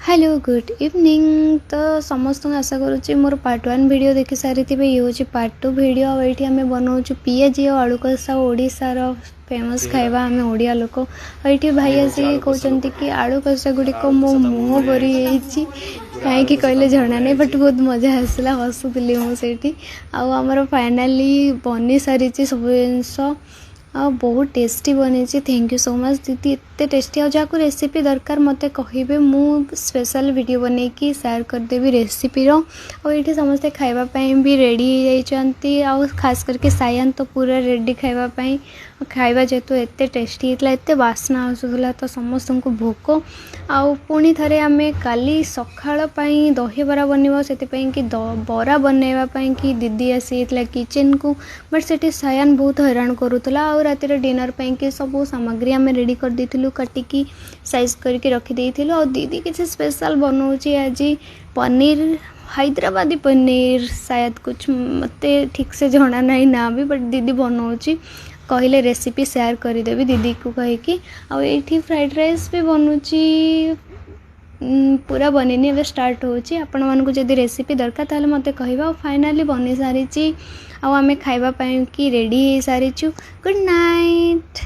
Hello good evening. तो समस्त आशा करुँच more part 1 video देखि सारी थे। ये हूँ पार्ट 2 वीडियो। ये आम बनाऊँ पियाजी और आलू कषा ओडिशार फेमस खाଇବା आम ओडिया लोक। ये भाई आसिक कहते कि आलू कषा गुड़िक मो मुँह भरी कहीं कहले जना नहीं, बट बहुत मजा आसला, हसुली मुझे। आमर फाइनाली बनी सारी सब जिनस बहुत टेस्टी बनी। थैंक यू सो मच दीदी, एत टेस्टी। आ जहाँ रेसिपी दरकार मत कहे, मु स्पेशल वीडियो बन की शेयर करदेवी रेसिपी ये समस्ते खावाई भी रेडी हो। खास करके सायन तो पूरा रेडी खावाई। खाଇବା जेहेतु एत टेस्टी होता, एत बास्ना आसूला, तो समस्त को भोक। पुणी थे आम काली सकाल दहीबरा बनवा से कि बरा बनवाई कि दीदी आसी किचन को, बट से सायन बहुत हैरान करूला। आ राति डिनर कि सब सामग्री आम रेडी कर देलु, काटिकी साइज करके रखीदे। दीदी किसी स्पेशल बनाऊँच आज पनीर, हैदराबादी पनीर शायद कुछ मत ठीक से जना नहीं ना भी, बट दीदी बनाऊँच कहले रेसिपी शेयर करदेवी दीदी को कहीकि। आठी फ्राइड राइस भी बनूची, पूरा बनी ए स्टार्ट होची। आपण मानकु जदि रेसिपी दरकार ताले मते कहबा। फाइनाली बनी सारी आम खाइबा कि रेडी हो सारी। Good night.